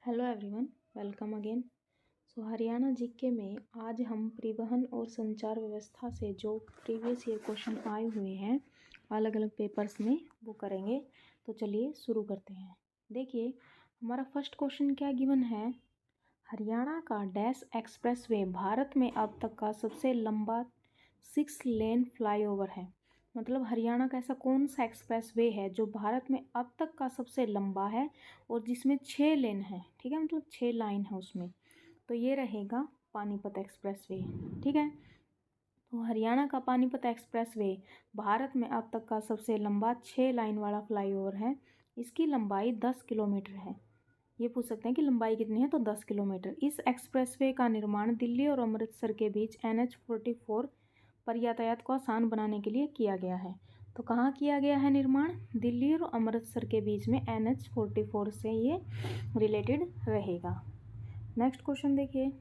Hello everyone, welcome again. Haryana GK में आज हम परिवहन और संचार व्यवस्था से जो प्रीवियस ईयर क्वेश्चन आए हुए हैं अलग अलग पेपर्स में वो करेंगे। तो चलिए शुरू करते हैं। देखिए हमारा फर्स्ट क्वेश्चन क्या गिवन है। हरियाणा का डैश एक्सप्रेसवे भारत में अब तक का सबसे लंबा 6 लेन फ्लाईओवर है। मतलब हरियाणा का ऐसा कौन सा एक्सप्रेसवे है जो भारत में अब तक का सबसे लंबा है और जिसमें 6 लेन है। ठीक है, मतलब 6 लाइन है उसमें। तो ये रहेगा पानीपत एक्सप्रेसवे। ठीक है, तो हरियाणा का पानीपत एक्सप्रेसवे भारत में अब तक का सबसे लंबा 6 लाइन वाला फ्लाईओवर है। इसकी लंबाई 10 किलोमीटर है। ये पूछ सकते हैं कि लंबाई कितनी है, तो 10 किलोमीटर। इस एक्सप्रेसवे का निर्माण दिल्ली और अमृतसर के बीच NH-44 पर यातायात को आसान बनाने के लिए किया गया है। तो कहाँ किया गया है निर्माण? दिल्ली और अमृतसर के बीच में NH-44 से ये रिलेटेड रहेगा। नेक्स्ट क्वेश्चन देखिए।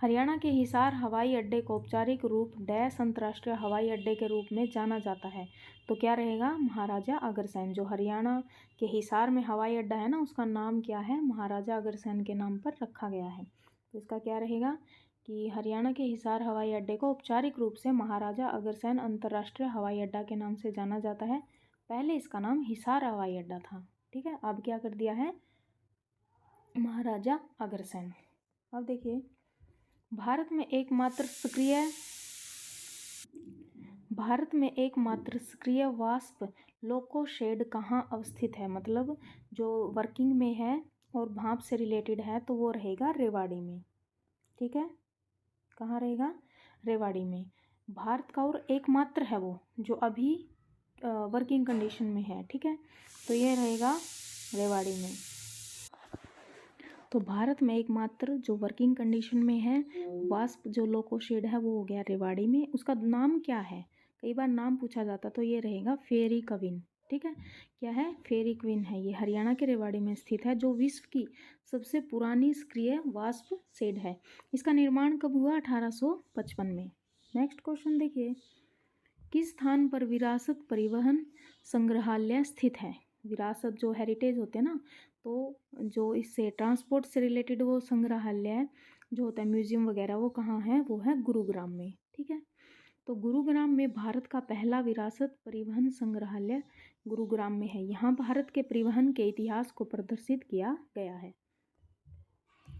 हरियाणा के हिसार हवाई अड्डे को औपचारिक रूप डैश अंतर्राष्ट्रीय हवाई अड्डे के रूप में जाना जाता है। तो क्या रहेगा? महाराजा अग्रसेन। जो हरियाणा के हिसार में हवाई अड्डा है ना, उसका नाम क्या है? महाराजा अग्रसेन के नाम पर रखा गया है। तो इसका क्या रहेगा कि हरियाणा के हिसार हवाई अड्डे को औपचारिक रूप से महाराजा अग्रसेन अंतर्राष्ट्रीय हवाई अड्डा के नाम से जाना जाता है। पहले इसका नाम हिसार हवाई अड्डा था। ठीक है, अब क्या कर दिया है? महाराजा अग्रसेन। अब देखिए भारत में एकमात्र सक्रिय वाष्प लोको शेड कहाँ अवस्थित है। मतलब जो वर्किंग में है और भाप से रिलेटेड है तो वो रहेगा रेवाड़ी में। ठीक है, कहाँ रहेगा? रेवाड़ी में। भारत का और एकमात्र है वो जो अभी वर्किंग कंडीशन में है। ठीक है, तो ये रहेगा रेवाड़ी में। तो भारत में एकमात्र जो वर्किंग कंडीशन में है वाष्प जो लोको शेड है वो हो गया रेवाड़ी में। उसका नाम क्या है? कई बार नाम पूछा जाता, तो ये रहेगा फेरी क्वीन। ठीक है, क्या है? फेरी क्वीन है। ये हरियाणा के रेवाड़ी में स्थित है, जो विश्व की सबसे पुरानी सक्रिय वाष्प शेड है। इसका निर्माण कब हुआ? 1855 में। नेक्स्ट क्वेश्चन देखिए। किस स्थान पर विरासत परिवहन संग्रहालय स्थित है? विरासत जो हेरिटेज होते हैं ना, तो जो इससे ट्रांसपोर्ट से रिलेटेड वो संग्रहालय जो होता है म्यूजियम वगैरह, वो कहाँ है? वो है गुरुग्राम में। ठीक है, तो गुरुग्राम में भारत का पहला विरासत परिवहन संग्रहालय गुरुग्राम में है। यहाँ भारत के परिवहन के इतिहास को प्रदर्शित किया गया है।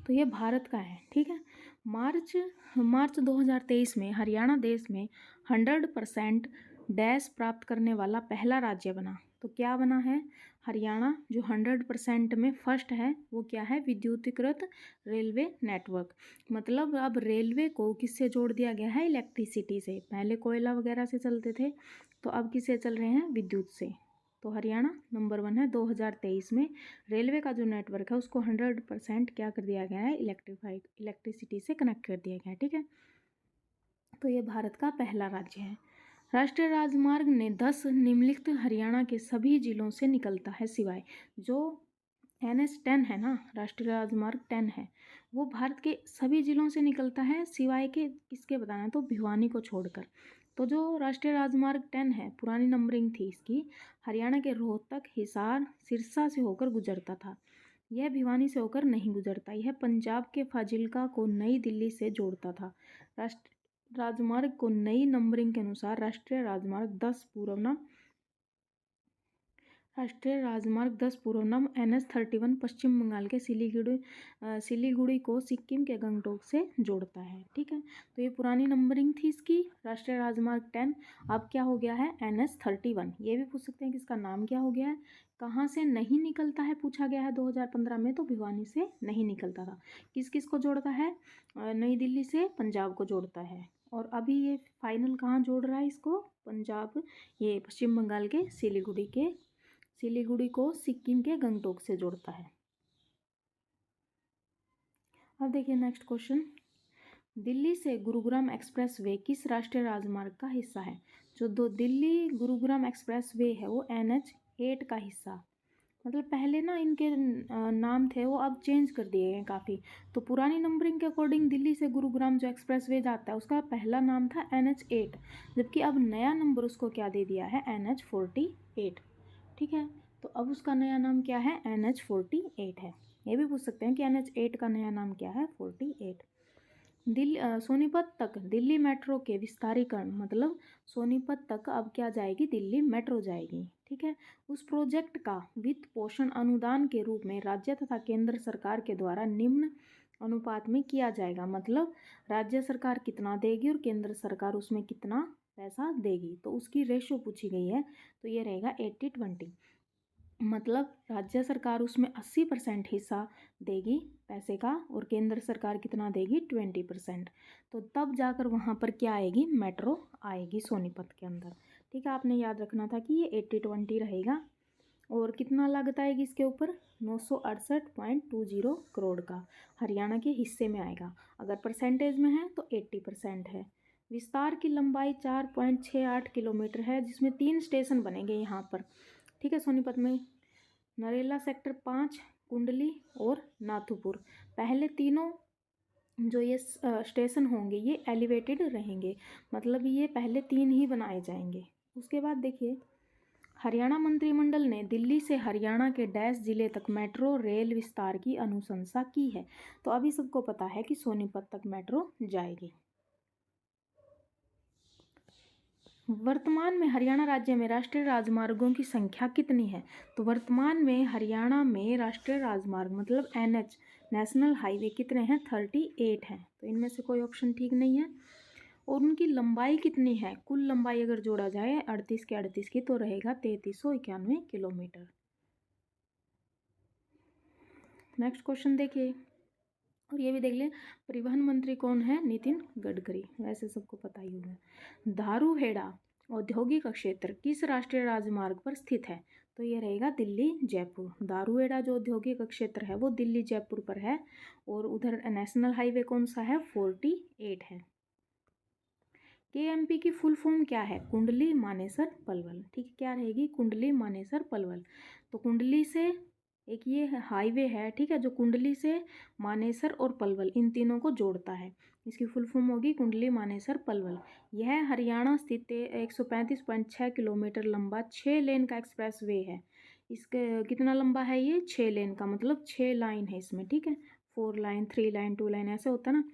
तो ये भारत का है। ठीक है, मार्च 2023 में हरियाणा देश में 100% डैश प्राप्त करने वाला पहला राज्य बना। तो क्या बना है? हरियाणा जो 100% में फर्स्ट है वो क्या है? विद्युतीकृत रेलवे नेटवर्क। मतलब अब रेलवे को किससे जोड़ दिया गया है? इलेक्ट्रिसिटी से। पहले कोयला वगैरह से चलते थे, तो अब किससे चल रहे हैं? विद्युत से। तो हरियाणा नंबर 1 है। 2023 में रेलवे का जो नेटवर्क है उसको 100% क्या कर दिया गया है? इलेक्ट्रिसिटी से कनेक्ट कर दिया गया है। ठीक है, तो ये भारत का पहला राज्य है। राष्ट्रीय राजमार्ग ने 10 निम्नलिखित हरियाणा के सभी जिलों से निकलता है सिवाय जो NH-10 है ना, राष्ट्रीय राजमार्ग 10 है, वो भारत के सभी जिलों से निकलता है सिवाय के किसके? बताना है तो भिवानी को छोड़कर। तो जो राष्ट्रीय राजमार्ग 10 है, पुरानी नंबरिंग थी इसकी, हरियाणा के रोहतक, हिसार, सिरसा से होकर गुजरता था। यह भिवानी से होकर नहीं गुजरता। यह पंजाब के फाजिल्का को नई दिल्ली से जोड़ता था। राष्ट्रीय राजमार्ग को नई नंबरिंग के अनुसार राष्ट्रीय राजमार्ग 10 पूर्व नाम NH-31 पश्चिम बंगाल के सिलीगुड़ी को सिक्किम के गंगटोक से जोड़ता है। ठीक है, तो ये पुरानी नंबरिंग थी इसकी, राष्ट्रीय राजमार्ग 10। अब क्या हो गया है? NH-31। ये भी पूछ सकते हैं कि इसका नाम क्या हो गया है। कहाँ से नहीं निकलता है पूछा गया है 2015 में, तो भिवानी से नहीं निकलता था। किस किस को जोड़ता है? नई दिल्ली से पंजाब को जोड़ता है। और अभी ये फाइनल कहाँ जोड़ रहा है इसको? पंजाब, ये पश्चिम बंगाल के सिलीगुड़ी को सिक्किम के गंगटोक से जोड़ता है। अब देखिए नेक्स्ट क्वेश्चन। दिल्ली से गुरुग्राम एक्सप्रेसवे किस राष्ट्रीय राजमार्ग का हिस्सा है? जो दिल्ली गुरुग्राम एक्सप्रेसवे है वो NH-8 का हिस्सा। मतलब पहले ना इनके नाम थे वो अब चेंज कर दिए हैं काफ़ी। तो पुरानी नंबरिंग के अकॉर्डिंग दिल्ली से गुरुग्राम जो एक्सप्रेसवे जाता है उसका पहला नाम था NH-8, जबकि अब नया नंबर उसको क्या दे दिया है? NH-48। ठीक है, तो अब उसका नया नाम क्या है, NH-48 है। ये भी पूछ सकते हैं कि NH-8 का नया नाम क्या है, 48। सोनीपत तक दिल्ली मेट्रो के विस्तारीकरण, मतलब सोनीपत तक अब क्या जाएगी, दिल्ली मेट्रो जाएगी। ठीक है। उस प्रोजेक्ट का वित्त पोषण अनुदान के रूप में राज्य तथा केंद्र सरकार के द्वारा निम्न अनुपात में किया जाएगा, मतलब राज्य सरकार कितना देगी और केंद्र सरकार उसमें कितना पैसा देगी, तो उसकी रेशो पूछी गई है। तो ये रहेगा 80-20, मतलब राज्य सरकार उसमें 80% हिस्सा देगी पैसे का और केंद्र सरकार कितना देगी, 20%। तो तब जाकर वहाँ पर क्या आएगी, मेट्रो आएगी सोनीपत के अंदर। ठीक है, आपने याद रखना था कि ये 80-20 रहेगा। और कितना लागत आएगी इसके ऊपर, 968.20 करोड़ का हरियाणा के हिस्से में आएगा। अगर परसेंटेज में है तो 80% है। विस्तार की लंबाई 4.68 किलोमीटर है, जिसमें 3 स्टेशन बनेंगे यहाँ पर। ठीक है, सोनीपत में नरेला सेक्टर 5, कुंडली और नाथुपुर। पहले तीनों जो ये स्टेशन होंगे ये एलिवेटेड रहेंगे, मतलब ये पहले 3 ही बनाए जाएंगे। उसके बाद देखिए, हरियाणा मंत्रिमंडल ने दिल्ली से हरियाणा के डैश जिले तक मेट्रो रेल विस्तार की अनुशंसा की है। तो अभी सबको पता है कि सोनीपत तक मेट्रो जाएगी। वर्तमान में हरियाणा राज्य में राष्ट्रीय राजमार्गों की संख्या कितनी है? तो वर्तमान में हरियाणा में राष्ट्रीय राजमार्ग मतलब NH नेशनल हाईवे कितने हैं, 38 हैं। तो इनमें से कोई ऑप्शन ठीक नहीं है। और उनकी लंबाई कितनी है, कुल लंबाई अगर जोड़ा जाए 38 के 38 की तो रहेगा 3391 किलोमीटर। नेक्स्ट क्वेश्चन देखिए, और ये भी देख लें, परिवहन मंत्री कौन है, नितिन गडकरी, वैसे सबको पता ही होगा। धारूहेड़ा औद्योगिक क्षेत्र किस राष्ट्रीय राजमार्ग पर स्थित है? तो ये रहेगा दिल्ली जयपुर। दारूहेड़ा जो औद्योगिक क्षेत्र है वो दिल्ली जयपुर पर है। और उधर नेशनल हाईवे कौन सा है, 48 है। KMP की फुल फॉर्म क्या है, कुंडली मानेसर पलवल। ठीक है, क्या रहेगी, कुंडली मानेसर पलवल। तो कुंडली से एक ये हाईवे है, ठीक है, जो कुंडली से मानेसर और पलवल इन तीनों को जोड़ता है। इसकी फुल फॉर्म होगी कुंडली मानेसर पलवल। यह हरियाणा स्थित 135.6 किलोमीटर लंबा 6 लेन का एक्सप्रेस वे है। इसके कितना लंबा है ये, 6 लेन का, मतलब 6 लाइन है इसमें। ठीक है, 4 लाइन 3 लाइन 2 लाइन ऐसे होता है ना।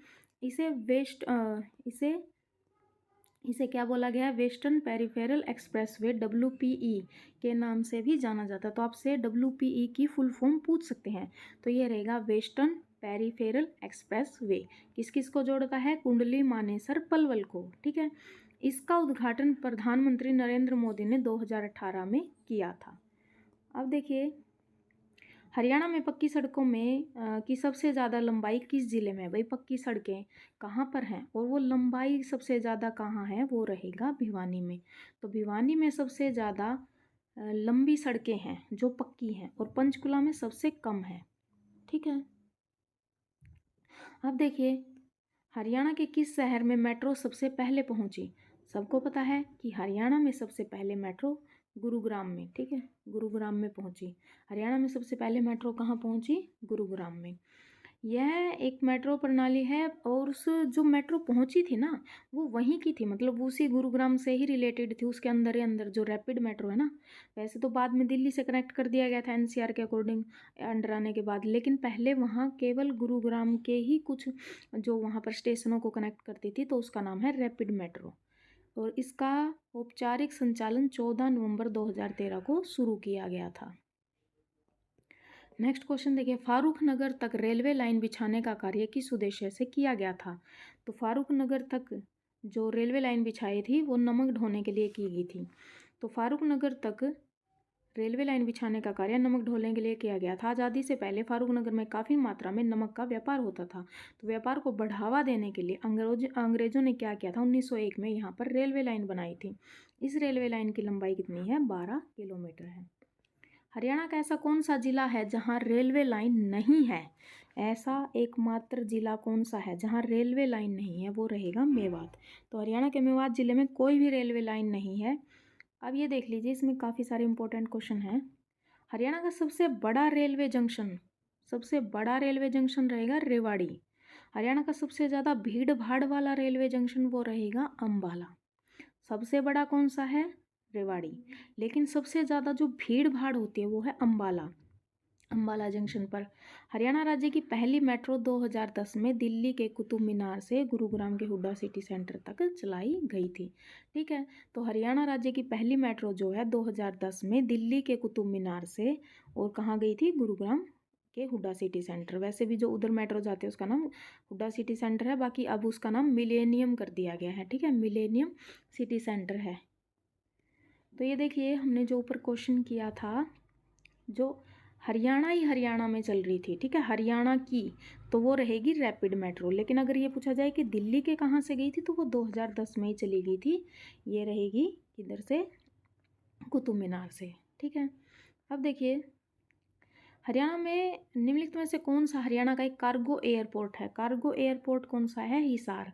इसे क्या बोला गया है, वेस्टर्न पेरिफेरल एक्सप्रेसवे WPE के नाम से भी जाना जाता है। तो आपसे WPE की फुल फॉर्म पूछ सकते हैं। तो ये रहेगा वेस्टर्न पेरिफेरल एक्सप्रेसवे। किस किस को जोड़ता है, कुंडली मानेसर पलवल को। ठीक है, इसका उद्घाटन प्रधानमंत्री नरेंद्र मोदी ने 2018 में किया था। अब देखिए, हरियाणा में पक्की सड़कों में की सबसे ज़्यादा लंबाई किस ज़िले में है? भाई पक्की सड़कें कहाँ पर हैं और वो लंबाई सबसे ज़्यादा कहाँ है, वो रहेगा भिवानी में। तो भिवानी में सबसे ज़्यादा लंबी सड़कें हैं जो पक्की हैं, और पंचकुला में सबसे कम है। ठीक है, अब देखिए, हरियाणा के किस शहर में मेट्रो सबसे पहले पहुंची? सबको पता है कि हरियाणा में सबसे पहले मेट्रो गुरुग्राम में, ठीक है, गुरुग्राम में पहुंची। हरियाणा में सबसे पहले मेट्रो कहाँ पहुंची, गुरुग्राम में। यह एक मेट्रो प्रणाली है, और उस जो मेट्रो पहुंची थी ना वो वहीं की थी, मतलब उसी गुरुग्राम से ही रिलेटेड थी। उसके अंदर ही अंदर जो रैपिड मेट्रो है ना, वैसे तो बाद में दिल्ली से कनेक्ट कर दिया गया था NCR के अकॉर्डिंग अंडर आने के बाद, लेकिन पहले वहाँ केवल गुरुग्राम के ही कुछ जो वहाँ पर स्टेशनों को कनेक्ट करती थी, तो उसका नाम है रैपिड मेट्रो। और इसका औपचारिक संचालन 14 नवंबर 2013 को शुरू किया गया था। नेक्स्ट क्वेश्चन देखिए, फारूक नगर तक रेलवे लाइन बिछाने का कार्य किस उद्देश्य से किया गया था? तो फारूक नगर तक जो रेलवे लाइन बिछाई थी वो नमक ढोने के लिए की गई थी। तो फारूक नगर तक रेलवे लाइन बिछाने का कार्य नमक ढोने के लिए किया गया था। आज़ादी से पहले फारूक नगर में काफ़ी मात्रा में नमक का व्यापार होता था। तो व्यापार को बढ़ावा देने के लिए अंग्रेजों ने क्या किया था, 1901 में यहाँ पर रेलवे लाइन बनाई थी। इस रेलवे लाइन की लंबाई कितनी है, 12 किलोमीटर है। हरियाणा का ऐसा कौन सा जिला है जहाँ रेलवे लाइन नहीं है? ऐसा एकमात्र जिला कौन सा है जहाँ रेलवे लाइन नहीं है, वो रहेगा मेवात। तो हरियाणा के मेवात जिले में कोई भी रेलवे लाइन नहीं है। अब ये देख लीजिए, इसमें काफ़ी सारे इंपॉर्टेंट क्वेश्चन हैं। हरियाणा का सबसे बड़ा रेलवे जंक्शन रहेगा रेवाड़ी। हरियाणा का सबसे ज़्यादा भीड़ भाड़ वाला रेलवे जंक्शन वो रहेगा अम्बाला। सबसे बड़ा कौन सा है, रेवाड़ी। लेकिन सबसे ज़्यादा जो भीड़ भाड़ होती है वो है अम्बाला जंक्शन पर। हरियाणा राज्य की पहली मेट्रो 2010 में दिल्ली के कुतुब मीनार से गुरुग्राम के हुड्डा सिटी सेंटर तक चलाई गई थी। ठीक है, तो हरियाणा राज्य की पहली मेट्रो जो है 2010 में दिल्ली के कुतुब मीनार से और कहाँ गई थी, गुरुग्राम के हुड्डा सिटी सेंटर। वैसे भी जो उधर मेट्रो जाते हैं उसका नाम हुड्डा सिटी सेंटर है, बाकी अब उसका नाम मिलेनियम कर दिया गया है। ठीक है, मिलेनियम सिटी सेंटर है। तो ये देखिए हमने जो ऊपर क्वेश्चन किया था, जो हरियाणा ही हरियाणा में चल रही थी, ठीक है, हरियाणा की, तो वो रहेगी रैपिड मेट्रो। लेकिन अगर ये पूछा जाए कि दिल्ली के कहाँ से गई थी, तो वो 2010 में ही चली गई थी। ये रहेगी किधर से, कुतुब मीनार से। ठीक है, अब देखिए हरियाणा में निम्नलिखित में से कौन सा हरियाणा का एक कार्गो एयरपोर्ट है। कार्गो एयरपोर्ट कौन सा है, हिसार।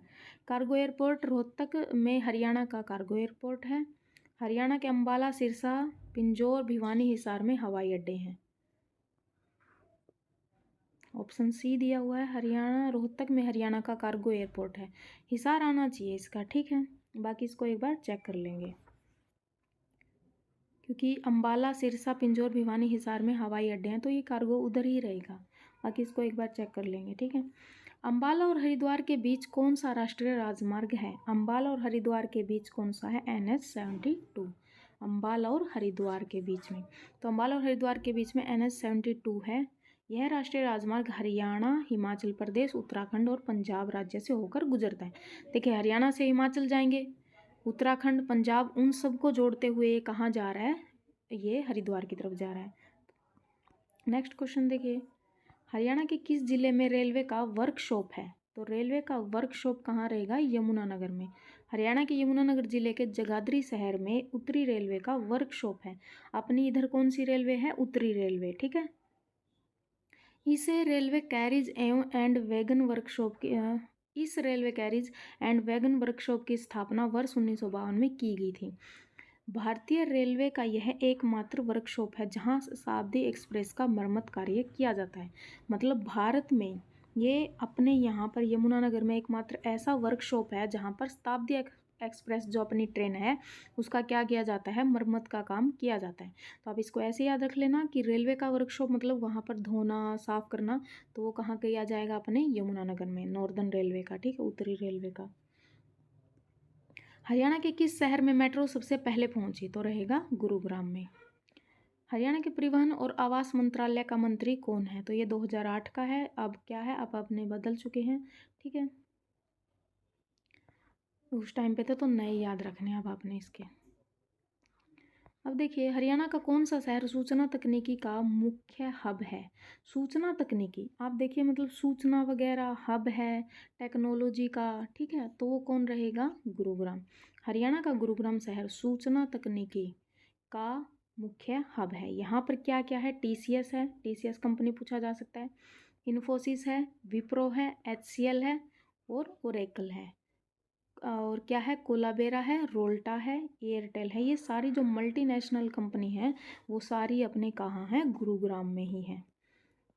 कार्गो एयरपोर्ट रोहतक में हरियाणा का कार्गो एयरपोर्ट है। हरियाणा के अंबाला, सिरसा, पिंजौर, भिवानी, हिसार में हवाई अड्डे हैं। ऑप्शन सी दिया हुआ है, हरियाणा रोहतक में हरियाणा का कार्गो एयरपोर्ट है। हिसार आना चाहिए इसका। ठीक है, बाकी इसको एक बार चेक कर लेंगे, क्योंकि अंबाला, सिरसा, पिंजौर, भिवानी, हिसार में हवाई अड्डे हैं, तो ये कार्गो उधर ही रहेगा। बाकी इसको एक बार चेक कर लेंगे। ठीक है, अंबाला और हरिद्वार के बीच कौन सा राष्ट्रीय राजमार्ग है। अंबाला और हरिद्वार के बीच कौन सा है, NH-72। अंबाला और हरिद्वार के बीच में, तो अंबाला और हरिद्वार के बीच में NH-72 है। यह राष्ट्रीय राजमार्ग हरियाणा, हिमाचल प्रदेश, उत्तराखंड और पंजाब राज्य से होकर गुजरता है। देखिए हरियाणा से हिमाचल जाएंगे, उत्तराखंड, पंजाब, उन सबको जोड़ते हुए ये कहाँ जा रहा है, ये हरिद्वार की तरफ जा रहा है। नेक्स्ट क्वेश्चन देखिए, हरियाणा के किस जिले में रेलवे का वर्कशॉप है। तो रेलवे का वर्कशॉप कहाँ रहेगा, यमुनानगर में। हरियाणा के यमुनानगर जिले के जगाधरी शहर में उत्तरी रेलवे का वर्कशॉप है। अपनी इधर कौन सी रेलवे है, उत्तरी रेलवे। ठीक है, इसे railway carriage and wagon workshop की इस railway carriage and wagon workshop की स्थापना वर्ष 1952 में की गई थी। भारतीय रेलवे का यह एकमात्र वर्कशॉप है जहां शताब्दी एक्सप्रेस का मरम्मत कार्य किया जाता है। मतलब भारत में ये अपने यहाँ पर यमुनानगर में एकमात्र ऐसा वर्कशॉप है जहाँ पर शताब्दी एक्सप्रेस जो अपनी ट्रेन है उसका क्या किया जाता है, मरम्मत का काम किया जाता है। तो आप इसको ऐसे याद रख लेना कि रेलवे का वर्कशॉप मतलब वहाँ पर धोना, साफ करना, तो वो कहाँ किया जाएगा, अपने यमुनानगर में, नॉर्दर्न रेलवे का। ठीक है, उत्तरी रेलवे का। हरियाणा के किस शहर में मेट्रो सबसे पहले पहुंची, तो रहेगा गुरुग्राम में। हरियाणा के परिवहन और आवास मंत्रालय का मंत्री कौन है, तो ये 2008 का है। अब क्या है, अब अपने बदल चुके हैं। ठीक है, उस टाइम पे तो नए याद रखने अब आपने इसके। अब देखिए हरियाणा का कौन सा शहर सूचना तकनीकी का मुख्य हब है। सूचना तकनीकी, आप देखिए मतलब सूचना वगैरह हब है टेक्नोलॉजी का। ठीक है, तो वो कौन रहेगा, गुरुग्राम। हरियाणा का गुरुग्राम शहर सूचना तकनीकी का मुख्य हब है। यहाँ पर क्या क्या है, TCS है, TCS कंपनी पूछा जा सकता है, इन्फोसिस है, विप्रो है, HCL है और ओरेकल है, और क्या है, कोलाबेरा है, रोल्टा है, एयरटेल है। ये सारी जो मल्टीनेशनल कंपनी है वो सारी अपने कहाँ हैं, गुरुग्राम में ही है।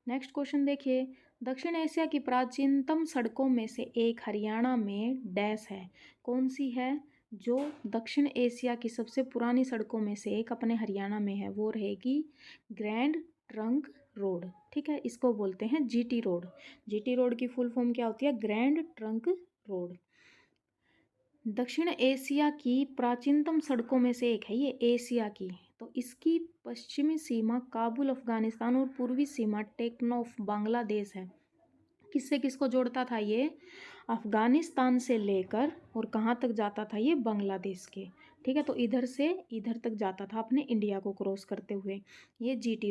नेक्स्ट क्वेश्चन देखिए, दक्षिण एशिया की प्राचीनतम सड़कों में से एक हरियाणा में डैश है। कौन सी है, जो दक्षिण एशिया की सबसे पुरानी सड़कों में से एक अपने हरियाणा में है, वो रहेगी ग्रैंड ट्रंक रोड। ठीक है, इसको बोलते हैं GT रोड। GT रोड की फुल फॉर्म क्या होती है, ग्रैंड ट्रंक रोड। दक्षिण एशिया की प्राचीनतम सड़कों में से एक है ये, एशिया की। तो इसकी पश्चिमी सीमा काबुल अफगानिस्तान और पूर्वी सीमा टेक्नोफ बांग्लादेश है। किससे किसको जोड़ता था ये, अफगानिस्तान से लेकर और कहाँ तक जाता था ये, बांग्लादेश के। ठीक है, तो इधर से इधर तक जाता था अपने इंडिया को क्रॉस करते हुए। ये GT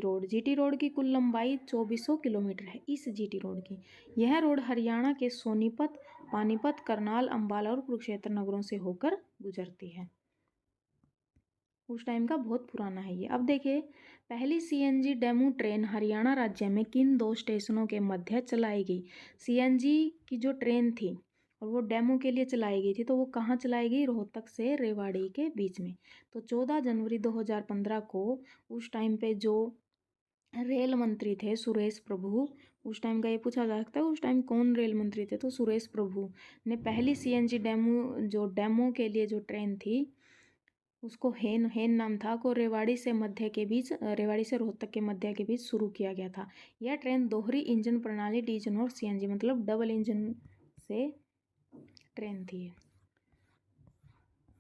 रोड की कुल लंबाई 2400 किलोमीटर है इस GT रोड की। यह रोड हरियाणा के सोनीपत, पानीपत, करनाल, अंबाला और कुरुक्षेत्र नगरों से होकर गुजरती है। उस टाइम का बहुत पुराना है ये। अब देखिए पहली CNG डेमू ट्रेन हरियाणा राज्य में किन 2 स्टेशनों के मध्य चलाई गई। CNG की जो ट्रेन थी और वो डेमो के लिए चलाई गई थी, तो वो कहाँ चलाई गई, रोहतक से रेवाड़ी के बीच में। तो 14 जनवरी 2015 को उस टाइम पे जो रेल मंत्री थे सुरेश प्रभु, उस टाइम का ये पूछा जा सकता है उस टाइम कौन रेल मंत्री थे, तो सुरेश प्रभु ने पहली CNG डेमो के लिए जो ट्रेन थी उसको हेन हेन नाम था, को रेवाड़ी से मध्य के बीच, रेवाड़ी से रोहतक के मध्य के बीच शुरू किया गया था। यह ट्रेन दोहरी इंजन प्रणाली, डीजल और सीएनजी, मतलब डबल इंजन से ट्रेन थी।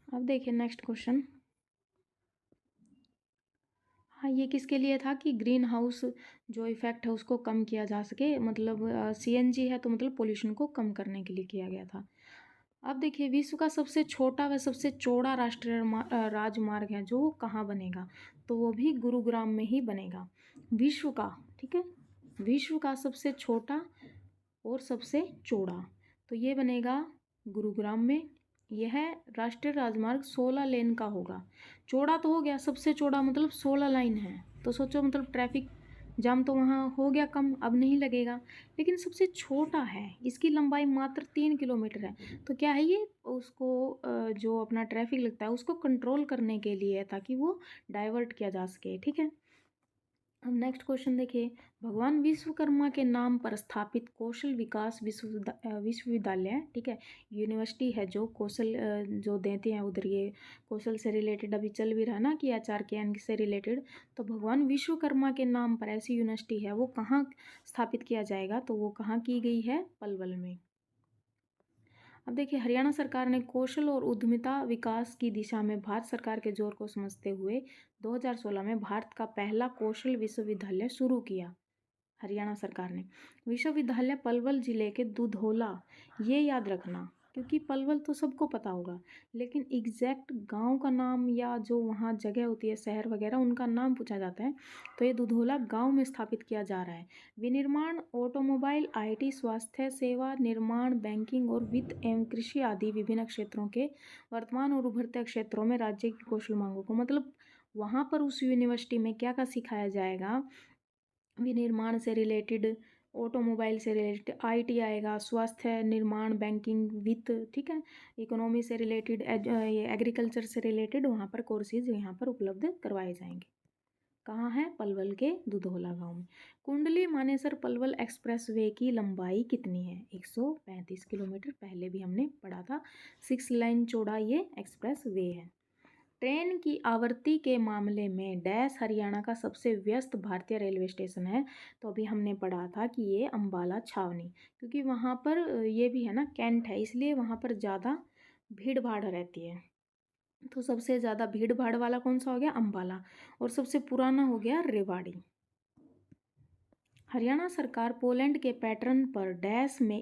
अब देखिए नेक्स्ट क्वेश्चन। हाँ, ये किसके लिए था कि ग्रीन हाउस जो इफेक्ट है उसको कम किया जा सके, मतलब सीएनजी है तो मतलब पोल्यूशन को कम करने के लिए किया गया था। अब देखिए विश्व का सबसे छोटा व सबसे चौड़ा राष्ट्रीय राजमार्ग है जो कहाँ बनेगा, तो वो भी गुरुग्राम में ही बनेगा। विश्व का, ठीक है, विश्व का सबसे छोटा और सबसे चौड़ा, तो ये बनेगा गुरुग्राम में। यह राष्ट्रीय राजमार्ग 16 लेन का होगा। चौड़ा तो हो गया, सबसे चौड़ा मतलब 16 लाइन है, तो सोचो मतलब ट्रैफिक जाम तो वहाँ हो गया कम, अब नहीं लगेगा। लेकिन सबसे छोटा है, इसकी लंबाई मात्र 3 किलोमीटर है। तो क्या है ये, उसको जो अपना ट्रैफिक लगता है उसको कंट्रोल करने के लिए है, ताकि वो डाइवर्ट किया जा सके, ठीक है। अब नेक्स्ट क्वेश्चन देखिए। भगवान विश्वकर्मा के नाम पर स्थापित कौशल विकास विश्वविद्यालय, ठीक है, यूनिवर्सिटी है जो कौशल जो देते हैं उधर, ये कौशल से रिलेटेड अभी चल भी रहा ना कि HRKN से रिलेटेड, तो भगवान विश्वकर्मा के नाम पर ऐसी यूनिवर्सिटी है, वो कहाँ स्थापित किया जाएगा, तो वो कहाँ की गई है, पलवल में। अब देखिए हरियाणा सरकार ने कौशल और उद्यमिता विकास की दिशा में भारत सरकार के जोर को समझते हुए 2016 में भारत का पहला कौशल विश्वविद्यालय शुरू किया। हरियाणा सरकार ने विश्वविद्यालय पलवल जिले के दुधौला, ये याद रखना, क्योंकि पलवल तो सबको पता होगा, लेकिन एग्जैक्ट गांव का नाम या जो वहाँ जगह होती है शहर वगैरह उनका नाम पूछा जाता है, तो ये दुधौला गांव में स्थापित किया जा रहा है। विनिर्माण, ऑटोमोबाइल, IT, स्वास्थ्य सेवा, निर्माण, बैंकिंग और वित्त एवं कृषि आदि विभिन्न क्षेत्रों के वर्तमान और उभरते क्षेत्रों में राज्य की कौशल मांगों को, मतलब वहाँ पर उस यूनिवर्सिटी में क्या क्या सिखाया जाएगा, विनिर्माण से रिलेटेड, ऑटोमोबाइल से रिलेटेड, IT आएगा, स्वास्थ्य, निर्माण, बैंकिंग, वित्त, ठीक है, इकोनॉमी से रिलेटेड, ये एग्रीकल्चर से रिलेटेड वहाँ पर कोर्सेज यहाँ पर उपलब्ध करवाए जाएंगे। कहाँ है, पलवल के दुधौला गांव में। कुंडली मानेसर पलवल एक्सप्रेस वे की लंबाई कितनी है, 135 किलोमीटर, पहले भी हमने पढ़ा था। 6 लाइन चौड़ा ये एक्सप्रेस वे है। ट्रेन की आवृत्ति के मामले में डैश हरियाणा का सबसे व्यस्त भारतीय रेलवे स्टेशन है, तो अभी हमने पढ़ा था कि ये अम्बाला छावनी, क्योंकि वहाँ पर ये भी है ना कैंट है, इसलिए वहाँ पर ज़्यादा भीड़ भाड़ रहती है। तो सबसे ज़्यादा भीड़ भाड़ वाला कौन सा हो गया, अम्बाला, और सबसे पुराना हो गया रेवाड़ी। हरियाणा सरकार पोलैंड के पैटर्न पर डैश में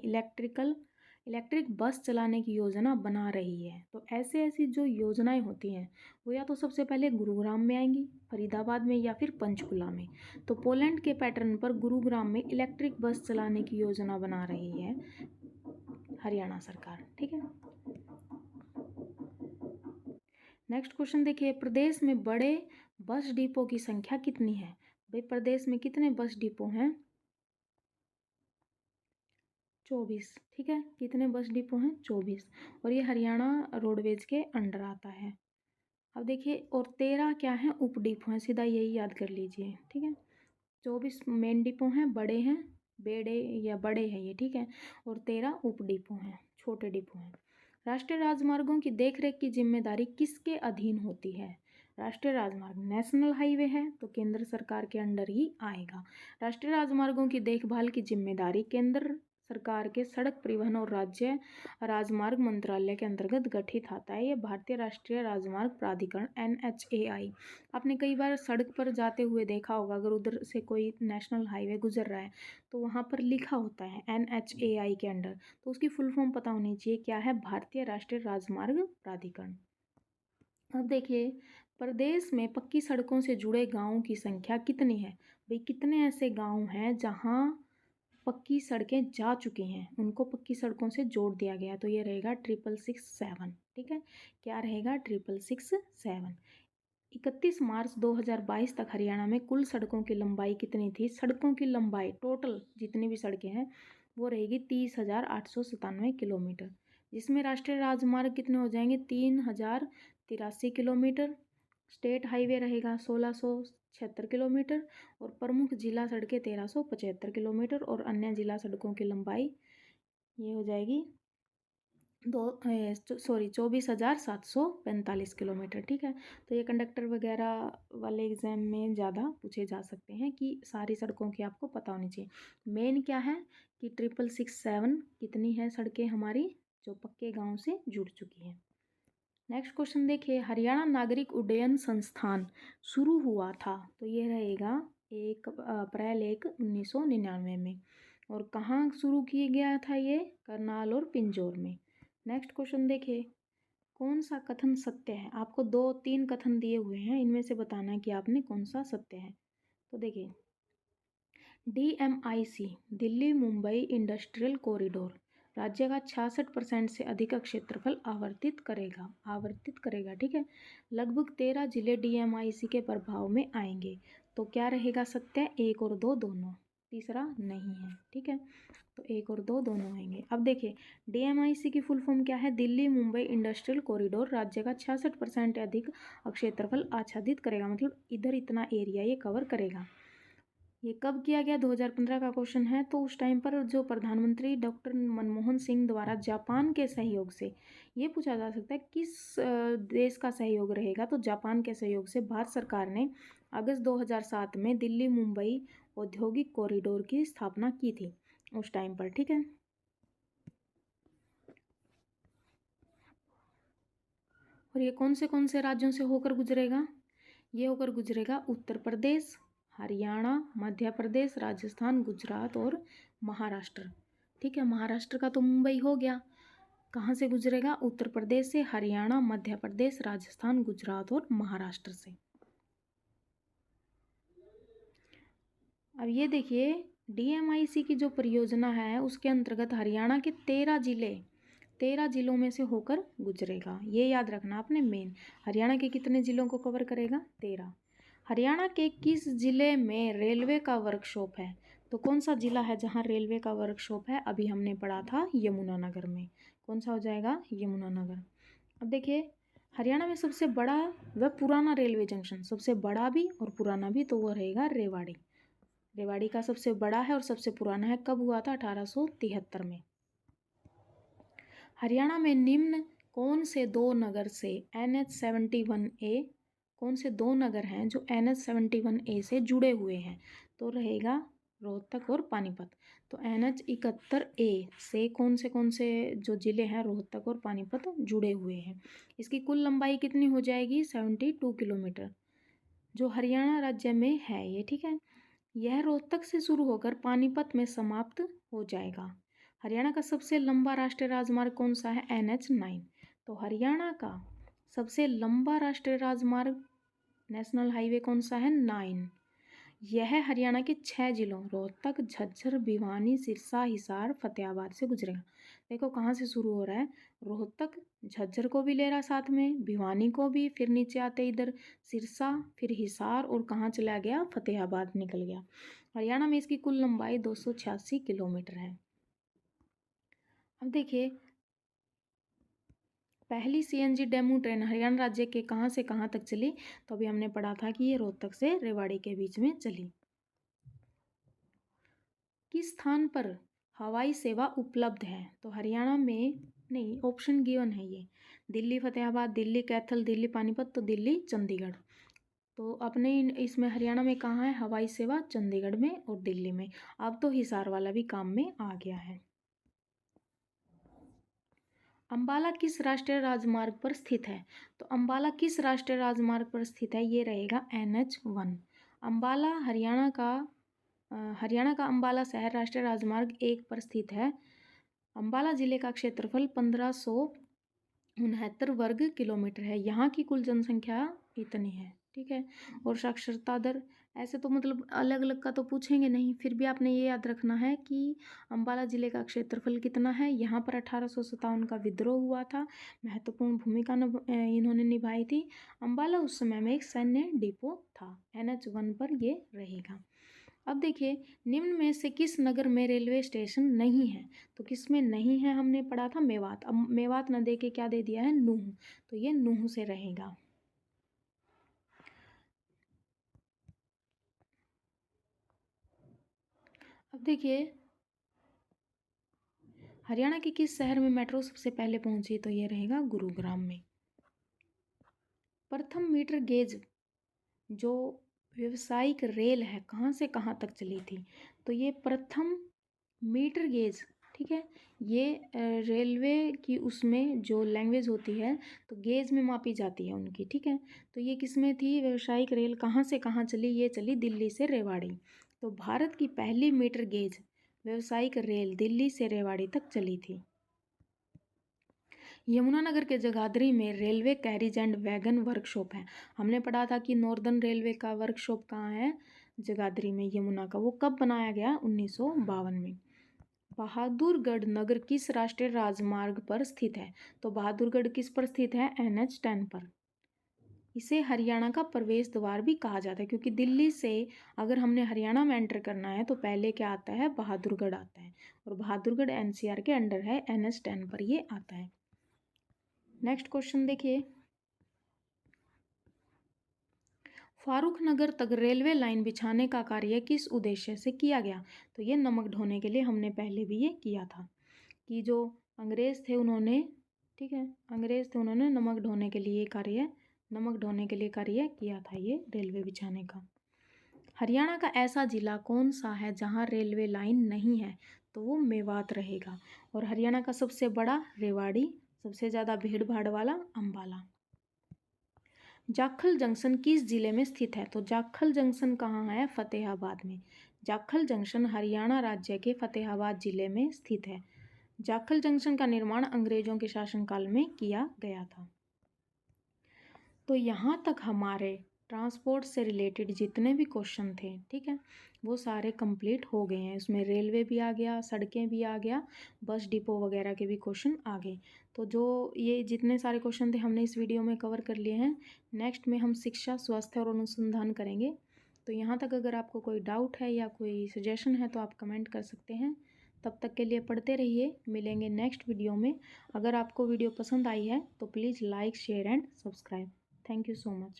इलेक्ट्रिक बस चलाने की योजना बना रही है। तो ऐसे ऐसी जो योजनाएं होती हैं वो या तो सबसे पहले गुरुग्राम में आएंगी, फरीदाबाद में, या फिर पंचकुला में। तो पोलैंड के पैटर्न पर गुरुग्राम में इलेक्ट्रिक बस चलाने की योजना बना रही है हरियाणा सरकार, ठीक है। नेक्स्ट क्वेश्चन देखिए, प्रदेश में बड़े बस डिपो की संख्या कितनी है। भाई प्रदेश में कितने बस डिपो हैं, 24, ठीक है, कितने बस डिपो हैं, 24, और ये हरियाणा रोडवेज के अंडर आता है। अब देखिए और 13 क्या है, उप डिपो हैं, सीधा यही याद कर लीजिए, ठीक है। 24 मेन डिपो हैं, बड़े हैं, बेड़े या बड़े हैं ये, ठीक है, और 13 उप डिपो हैं, छोटे डिपो हैं। राष्ट्रीय राजमार्गों की देखरेख की जिम्मेदारी किसके अधीन होती है। राष्ट्रीय राजमार्ग नेशनल हाईवे है तो केंद्र सरकार के अंडर ही आएगा। राष्ट्रीय राजमार्गों की देखभाल की जिम्मेदारी केंद्र सरकार के सड़क परिवहन और राज्य राजमार्ग मंत्रालय के अंतर्गत गठित आता है। ये भारतीय राष्ट्रीय राजमार्ग प्राधिकरण NHAI। आपने कई बार सड़क पर जाते हुए देखा होगा, अगर उधर से कोई नेशनल हाईवे गुजर रहा है तो वहाँ पर लिखा होता है NHAI के अंडर, तो उसकी फुल फॉर्म पता होनी चाहिए, क्या है, भारतीय राष्ट्रीय राजमार्ग प्राधिकरण। अब देखिए प्रदेश में पक्की सड़कों से जुड़े गांवों की संख्या कितनी है। भाई कितने ऐसे गांव हैं जहां पक्की सड़कें जा चुकी हैं, उनको पक्की सड़कों से जोड़ दिया गया, तो ये रहेगा 666, ठीक है, क्या रहेगा, 666। 31 मार्च 2022 तक हरियाणा में कुल सड़कों की लंबाई कितनी थी। सड़कों की लंबाई टोटल जितनी भी सड़कें हैं वो रहेगी 30,897 किलोमीटर, जिसमें राष्ट्रीय राजमार्ग कितने हो जाएंगे, 3,083 किलोमीटर, स्टेट हाईवे रहेगा 1,676 किलोमीटर, और प्रमुख जिला सड़कें 1,375 किलोमीटर, और अन्य जिला सड़कों की लंबाई ये हो जाएगी सॉरी 24,745 किलोमीटर, ठीक है। तो ये कंडक्टर वगैरह वाले एग्ज़ाम में ज़्यादा पूछे जा सकते हैं कि सारी सड़कों की आपको पता होनी चाहिए। मेन क्या है कि 6667 कितनी है सड़कें हमारी जो पक्के गांव से जुड़ चुकी हैं। नेक्स्ट क्वेश्चन देखिए, हरियाणा नागरिक उड्डयन संस्थान शुरू हुआ था, तो ये रहेगा 1 अप्रैल 1999 में। और कहाँ शुरू किया गया था ये? करनाल और पिंजौर में। नेक्स्ट क्वेश्चन देखिए, कौन सा कथन सत्य है? आपको 2-3 कथन दिए हुए हैं, इनमें से बताना है कि आपने कौन सा सत्य है। तो देखिए, DMIC Delhi Mumbai industrial corridor राज्य का 66% से अधिक क्षेत्रफल आवर्तित करेगा, ठीक है। लगभग 13 जिले DMIC के प्रभाव में आएंगे। तो क्या रहेगा सत्य? 1 और 2 दोनों, तीसरा नहीं है, ठीक है। तो 1 और 2 दोनों आएंगे। अब देखिए, DMIC की फुल फॉर्म क्या है? दिल्ली मुंबई इंडस्ट्रियल कॉरिडोर राज्य का 66% अधिक क्षेत्रफल आच्छादित करेगा, मतलब इधर इतना एरिया ये कवर करेगा। ये कब किया गया? 2015 का क्वेश्चन है। तो उस टाइम पर जो प्रधानमंत्री डॉक्टर मनमोहन सिंह द्वारा जापान के सहयोग से, ये पूछा जा सकता है किस देश का सहयोग रहेगा? तो जापान के सहयोग से भारत सरकार ने अगस्त 2007 में दिल्ली मुंबई औद्योगिक कॉरिडोर की स्थापना की थी उस टाइम पर, ठीक है। और ये कौन से राज्यों से होकर गुजरेगा? ये होकर गुजरेगा उत्तर प्रदेश, हरियाणा, मध्य प्रदेश, राजस्थान, गुजरात और महाराष्ट्र, ठीक है। महाराष्ट्र का तो मुंबई हो गया। कहाँ से गुजरेगा? उत्तर प्रदेश से, हरियाणा, मध्य प्रदेश, राजस्थान, गुजरात और महाराष्ट्र से। अब ये देखिए, DMIC की जो परियोजना है उसके अंतर्गत हरियाणा के 13 जिलों में से होकर गुजरेगा। ये याद रखना आपने। मेन हरियाणा के कितने जिलों को कवर करेगा? 13। हरियाणा के किस जिले में रेलवे का वर्कशॉप है? तो कौन सा जिला है जहाँ रेलवे का वर्कशॉप है? अभी हमने पढ़ा था यमुनानगर में। कौन सा हो जाएगा? यमुनानगर। अब देखिए, हरियाणा में सबसे बड़ा व पुराना रेलवे जंक्शन, सबसे बड़ा भी और पुराना भी, तो वो रहेगा रेवाड़ी। रेवाड़ी का सबसे बड़ा है और सबसे पुराना है। कब हुआ था? 1873 में। हरियाणा में निम्न कौन से 2 नगर से NH71A, कौन से 2 नगर हैं जो NH71A से जुड़े हुए हैं? तो रहेगा रोहतक और पानीपत। तो NH71A से कौन से जो जिले हैं रोहतक और पानीपत जुड़े हुए हैं। इसकी कुल लंबाई कितनी हो जाएगी? 72 किलोमीटर, जो हरियाणा राज्य में है ये, ठीक है। यह रोहतक से शुरू होकर पानीपत में समाप्त हो जाएगा। हरियाणा का सबसे लंबा राष्ट्रीय राजमार्ग कौन सा है? NH9। तो हरियाणा का सबसे लंबा राष्ट्रीय राजमार्ग नेशनल हाईवे कौन सा है? 9। यह हरियाणा के 6 जिलों रोहतक, झज्जर, भिवानी, सिरसा, हिसार, फतेहाबाद से गुजरेगा। देखो कहाँ से शुरू हो रहा है? रोहतक, झज्जर को भी ले रहा साथ में, भिवानी को भी, फिर नीचे आते इधर सिरसा, फिर हिसार, और कहाँ चला गया? फतेहाबाद निकल गया। हरियाणा में इसकी कुल लंबाई 286 किलोमीटर है। अब देखिए, पहली CNG डेमू ट्रेन हरियाणा राज्य के कहाँ से कहाँ तक चली? तो अभी हमने पढ़ा था कि ये रोहतक से रेवाड़ी के बीच में चली। किस स्थान पर हवाई सेवा उपलब्ध है? तो हरियाणा में नहीं, ऑप्शन गिवन है ये। दिल्ली फतेहाबाद, दिल्ली कैथल, दिल्ली पानीपत, तो दिल्ली चंडीगढ़। तो अपने इसमें हरियाणा में कहाँ है हवाई सेवा? चंडीगढ़ में और दिल्ली में। अब तो हिसार वाला भी काम में आ गया है। अंबाला किस राष्ट्रीय राजमार्ग पर स्थित है? तो अंबाला किस राष्ट्रीय राजमार्ग पर स्थित है? ये रहेगा NH1। अंबाला हरियाणा का अंबाला शहर राष्ट्रीय राजमार्ग 1 पर स्थित है। अंबाला जिले का क्षेत्रफल 1569 वर्ग किलोमीटर है। यहाँ की कुल जनसंख्या इतनी है, ठीक है। और साक्षरता दर, ऐसे तो मतलब अलग अलग का तो पूछेंगे नहीं, फिर भी आपने ये याद रखना है कि अंबाला जिले का क्षेत्रफल कितना है। यहाँ पर 1857 का विद्रोह हुआ था, महत्वपूर्ण भूमिका इन्होंने निभाई थी। अंबाला उस समय में एक सैन्य डिपो था। NH1 पर ये रहेगा। अब देखिए, निम्न में से किस नगर में रेलवे स्टेशन नहीं है? तो किस में नहीं है? हमने पढ़ा था मेवात। अब मेवात न दे के क्या दे दिया है? नूह। तो ये नूह से रहेगा। अब देखिए, हरियाणा के किस शहर में मेट्रो सबसे पहले पहुंची? तो ये रहेगा गुरुग्राम में। प्रथम मीटर गेज जो व्यावसायिक रेल है कहाँ से कहाँ तक चली थी? तो ये प्रथम मीटर गेज, ठीक है, ये रेलवे की उसमें जो लैंग्वेज होती है तो गेज में मापी जाती है उनकी, ठीक है। तो ये किस में थी? व्यावसायिक रेल कहाँ से कहाँ चली? ये चली दिल्ली से रेवाड़ी। तो भारत की पहली मीटर गेज व्यावसायिक रेल दिल्ली से रेवाड़ी तक चली थी। यमुनानगर के जगाधरी में railway carriage and wagon workshop है। हमने पढ़ा था कि नॉर्दर्न रेलवे का वर्कशॉप कहाँ है? जगाधरी में, यमुना का। वो कब बनाया गया? 1952 में। बहादुरगढ़ नगर किस राष्ट्रीय राजमार्ग पर स्थित है? तो बहादुरगढ़ किस पर स्थित है? NH 10 पर। इसे हरियाणा का प्रवेश द्वार भी कहा जाता है, क्योंकि दिल्ली से अगर हमने हरियाणा में एंटर करना है तो पहले क्या आता है? बहादुरगढ़ आता है, और बहादुरगढ़ NCR के अंडर है, NH 10 पर ये आता है। नेक्स्ट क्वेश्चन देखिए, फारूक नगर तक रेलवे लाइन बिछाने का कार्य किस उद्देश्य से किया गया? तो ये नमक ढोने के लिए, हमने पहले भी ये किया था कि जो अंग्रेज़ थे उन्होंने, ठीक है, अंग्रेज़ थे उन्होंने नमक ढोने के लिए कार्य किया था, ये रेलवे बिछाने का। हरियाणा का ऐसा ज़िला कौन सा है जहाँ रेलवे लाइन नहीं है? तो वो मेवात रहेगा। और हरियाणा का सबसे बड़ा रेवाड़ी, सबसे ज़्यादा भीड़ भाड़ वाला अम्बाला। जाखल जंक्शन किस जिले में स्थित है? तो जाखल जंक्शन कहाँ है? फतेहाबाद में। जाखल जंक्शन हरियाणा राज्य के फतेहाबाद जिले में स्थित है। जाखल जंक्शन का निर्माण अंग्रेजों के शासनकाल में किया गया था। तो यहाँ तक हमारे ट्रांसपोर्ट से रिलेटेड जितने भी क्वेश्चन थे, ठीक है, वो सारे कंप्लीट हो गए हैं। इसमें रेलवे भी आ गया, सड़कें भी आ गया, बस डिपो वगैरह के भी क्वेश्चन आ गए। तो जो ये जितने सारे क्वेश्चन थे हमने इस वीडियो में कवर कर लिए हैं। नेक्स्ट में हम शिक्षा, स्वास्थ्य और अनुसंधान करेंगे। तो यहाँ तक अगर आपको कोई डाउट है या कोई सजेशन है तो आप कमेंट कर सकते हैं। तब तक के लिए पढ़ते रहिए, मिलेंगे नेक्स्ट वीडियो में। अगर आपको वीडियो पसंद आई है तो please like, share and subscribe. Thank you so much.